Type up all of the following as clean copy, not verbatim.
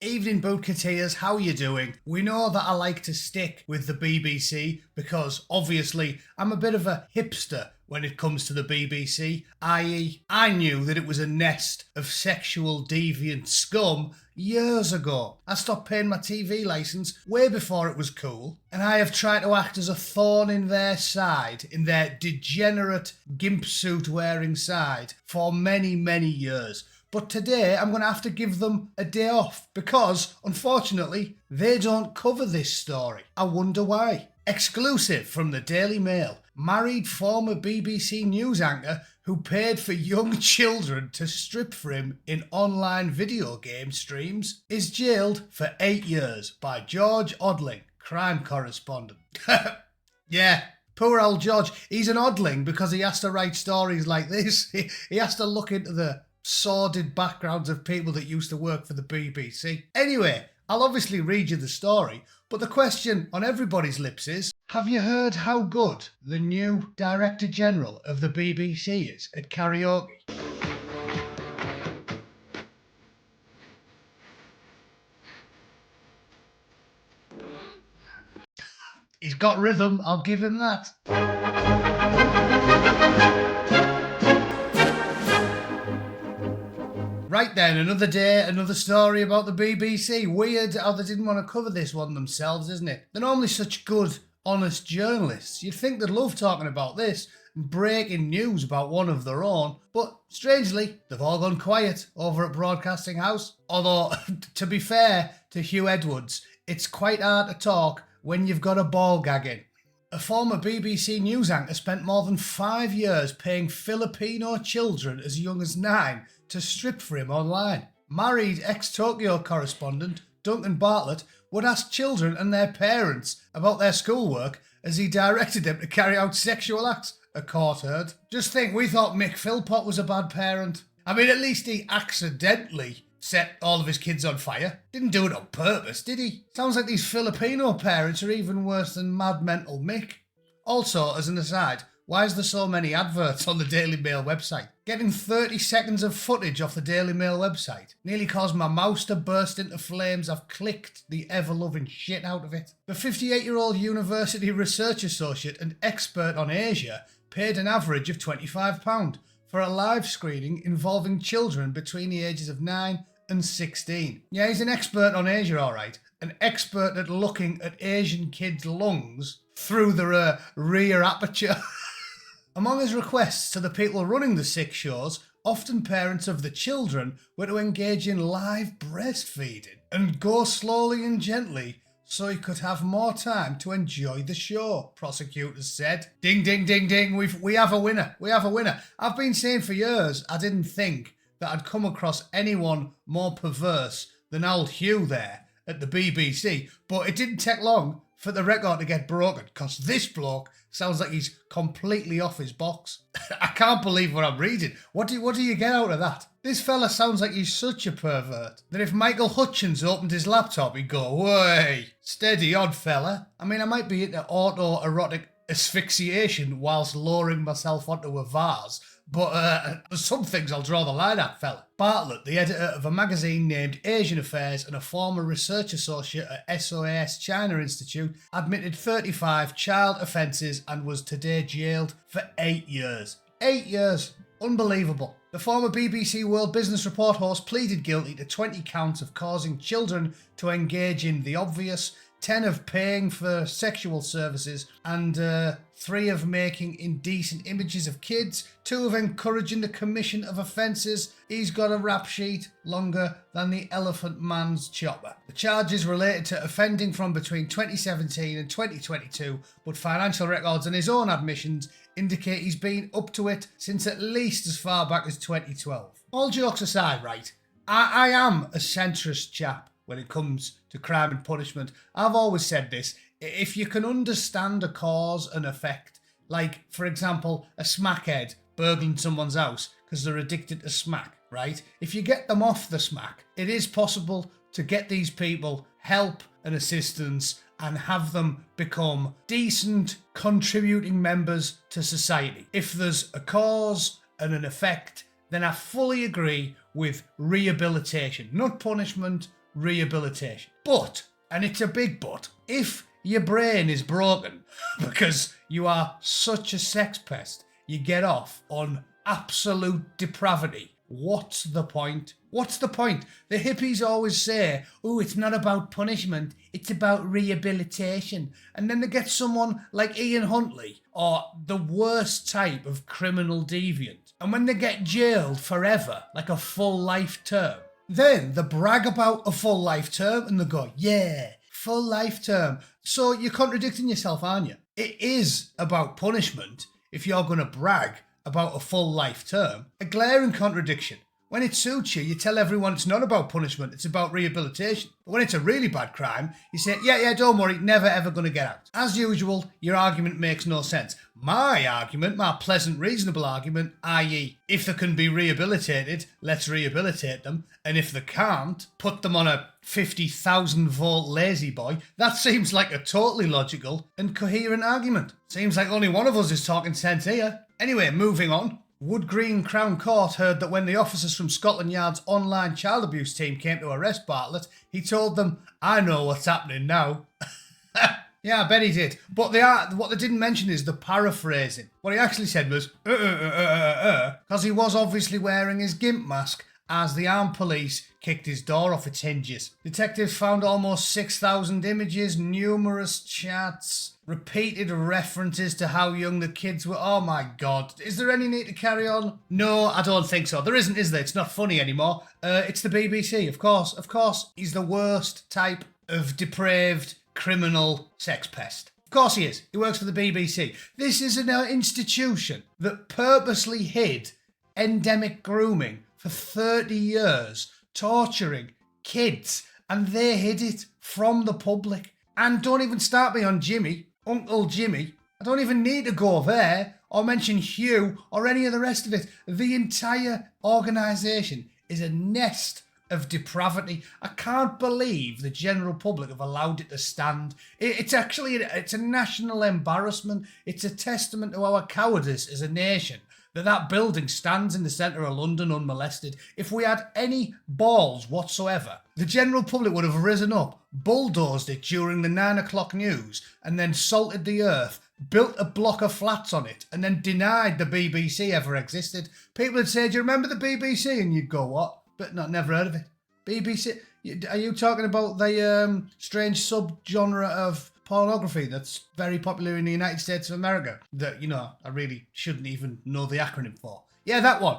Evening Bootcatteers, how you doing? We know that I like to stick with the BBC because obviously I'm a bit of a hipster when it comes to the BBC, i.e. I knew that it was a nest of sexual deviant scum years ago. I stopped paying my TV licence way before it was cool, and I have tried to act as a thorn in their side, in their degenerate gimp suit wearing side, for many, many years. But today I'm going to have to give them a day off because, unfortunately, they don't cover this story. I wonder why. Exclusive from the Daily Mail. Married former BBC news anchor who paid for young children to strip for him in online video game streams is jailed for 8 years by George Odling, crime correspondent. Yeah. Poor old George. He's an oddling because he has to write stories like this. He has to look into the sordid backgrounds of people that used to work for the BBC. Anyway, I'll obviously read you the story, but the question on everybody's lips is, have you heard how good the new Director General of the BBC is at karaoke? He's got rhythm, I'll give him that. Right then, another day, another story about the BBC. Weird how they didn't want to cover this one themselves, isn't it? They're normally such good, honest journalists. You'd think they'd love talking about this and breaking news about one of their own. But strangely, they've all gone quiet over at Broadcasting House. Although, to be fair to Hugh Edwards, it's quite hard to talk when you've got a ball gagging. A former BBC news anchor spent more than 5 years paying Filipino children as young as 9 to strip for him online. Married ex-Tokyo correspondent Duncan Bartlett would ask children and their parents about their schoolwork as he directed them to carry out sexual acts, a court heard. Just think, we thought Mick Philpott was a bad parent. I mean, at least he accidentally set all of his kids on fire. Didn't do it on purpose, did he? Sounds like these Filipino parents are even worse than Mad Mental Mick. Also, as an aside, why is there so many adverts on the Daily Mail website? Getting 30 seconds of footage off the Daily Mail website nearly caused my mouse to burst into flames. I've clicked the ever-loving shit out of it. The 58-year-old university research associate and expert on Asia paid an average of £25 for a live screening involving children between the ages of 9 and 16. Yeah, he's an expert on Asia, all right. An expert at looking at Asian kids' lungs through their rear aperture. Among his requests to the people running the 6 shows, often parents of the children were to engage in live breastfeeding and go slowly and gently so he could have more time to enjoy the show, prosecutors said. Ding, ding, ding, ding, we have a winner, we have a winner. I've been saying for years I didn't think that I'd come across anyone more perverse than old Hugh there at the BBC, but it didn't take long for the record to get broken, because this bloke sounds like he's completely off his box. I can't believe what I'm reading. What do you get out of that? This fella sounds like he's such a pervert that if Michael Hutchins opened his laptop, he'd go, "Way, steady on, fella." I mean, I might be into autoerotic asphyxiation whilst lowering myself onto a vase, but there's some things I'll draw the line at, fella. Bartlett, the editor of a magazine named Asian Affairs and a former research associate at SOAS China Institute, admitted 35 child offences and was today jailed for 8 years. 8 years. Unbelievable. The former BBC World Business Report host pleaded guilty to 20 counts of causing children to engage in the obvious, 10 of paying for sexual services, and 3 of making indecent images of kids, 2 of encouraging the commission of offences. He's got a rap sheet longer than the Elephant Man's chopper. The charges related to offending from between 2017 and 2022, but financial records and his own admissions indicate he's been up to it since at least as far back as 2012. All jokes aside, right, I am a centrist chap when it comes to crime and punishment. I've always said this: if you can understand a cause and effect, like, for example, a smackhead burgling someone's house because they're addicted to smack, right? If you get them off the smack, it is possible to get these people help and assistance and have them become decent, contributing members to society. If there's a cause and an effect, then I fully agree with rehabilitation, not punishment, rehabilitation. But, and it's a big but, if your brain is broken because you are such a sex pest, you get off on absolute depravity. What's the point? What's the point? The hippies always say, oh, it's not about punishment, it's about rehabilitation. And then they get someone like Ian Huntley, or the worst type of criminal deviant. And when they get jailed forever, like a full life term, then they brag about a full life term and they go, yeah, full life term. So you're contradicting yourself, aren't you? It is about punishment if you're going to brag about a full life term. A glaring contradiction. When it suits you, you tell everyone it's not about punishment, it's about rehabilitation. But when it's a really bad crime, you say, yeah, don't worry, never ever going to get out. As usual, your argument makes no sense. My argument, my pleasant, reasonable argument, i.e., if they can be rehabilitated, let's rehabilitate them. And if they can't, put them on a 50,000 volt lazy boy. That seems like a totally logical and coherent argument. Seems like only one of us is talking sense here. Anyway, moving on. Wood Green Crown Court heard that when the officers from Scotland Yard's online child abuse team came to arrest Bartlett, he told them, I know what's happening now. Yeah, I bet he did. But what they didn't mention is the paraphrasing. What he actually said was, because he was obviously wearing his gimp mask as the armed police kicked his door off its hinges. Detectives found almost 6,000 images, numerous chats, repeated references to how young the kids were. Oh my God. Is there any need to carry on? No, I don't think so. There isn't, is there? It's not funny anymore. It's the BBC, of course. Of course, he's the worst type of depraved criminal sex pest. Of course he is. He works for the BBC. This is an institution that purposely hid endemic grooming for 30 years, torturing kids, and they hid it from the public. And don't even start me on Jimmy, Uncle Jimmy. I don't even need to go there or mention Hugh or any of the rest of it. The entire organisation is a nest of depravity. I can't believe the general public have allowed it to stand. It's a national embarrassment. It's a testament to our cowardice as a nation that building stands in the centre of London unmolested. If we had any balls whatsoever, the general public would have risen up, bulldozed it during the 9 o'clock news, and then salted the earth, built a block of flats on it, and then denied the BBC ever existed. People would say, do you remember the BBC? And you'd go, what? But no, never heard of it. BBC? Are you talking about the strange subgenre of pornography that's very popular in the United States of America that, I really shouldn't even know the acronym for? Yeah, that one.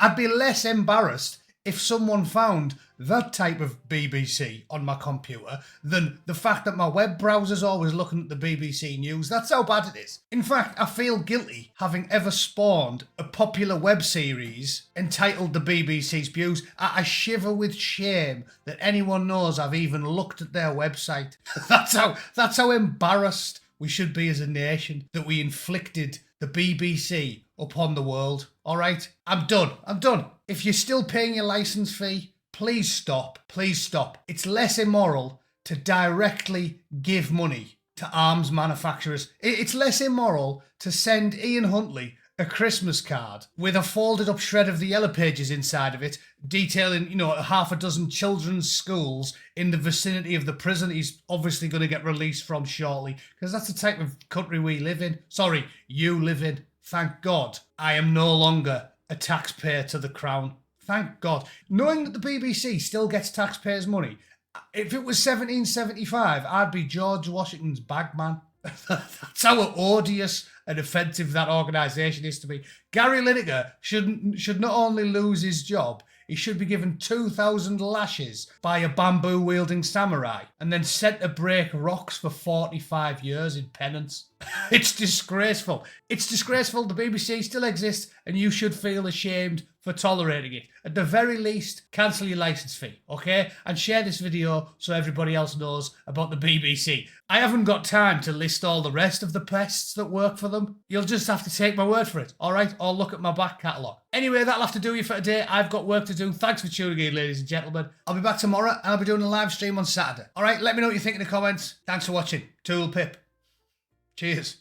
I'd be less embarrassed if someone found that type of BBC on my computer than the fact that my web browser's always looking at the BBC News. That's how bad it is. In fact, I feel guilty having ever spawned a popular web series entitled The BBC's Views. I shiver with shame that anyone knows I've even looked at their website. That's how embarrassed we should be as a nation that we inflicted the BBC upon the world. All right, I'm done. If you're still paying your license fee, please stop. Please stop. It's less immoral to directly give money to arms manufacturers. It's less immoral to send Ian Huntley a Christmas card with a folded up shred of the Yellow Pages inside of it, detailing, half a dozen children's schools in the vicinity of the prison he's obviously going to get released from shortly, because that's the type of country we live in. Sorry, you live in. Thank God I am no longer a taxpayer to the Crown. Thank God. Knowing that the BBC still gets taxpayers' money, if it was 1775, I'd be George Washington's bagman. That's how odious and offensive that organisation is to me. Gary Lineker should not only lose his job, he should be given 2,000 lashes by a bamboo-wielding samurai and then sent to break rocks for 45 years in penance. It's disgraceful. It's disgraceful. The BBC still exists and you should feel ashamed for tolerating it. At the very least, cancel your licence fee, okay? And share this video so everybody else knows about the BBC. I haven't got time to list all the rest of the pests that work for them. You'll just have to take my word for it, all right? Or look at my back catalogue. Anyway, that'll have to do you for today. I've got work to do. Thanks for tuning in, ladies and gentlemen. I'll be back tomorrow and I'll be doing a live stream on Saturday. All right, let me know what you think in the comments. Thanks for watching. Tool Pip. Cheers.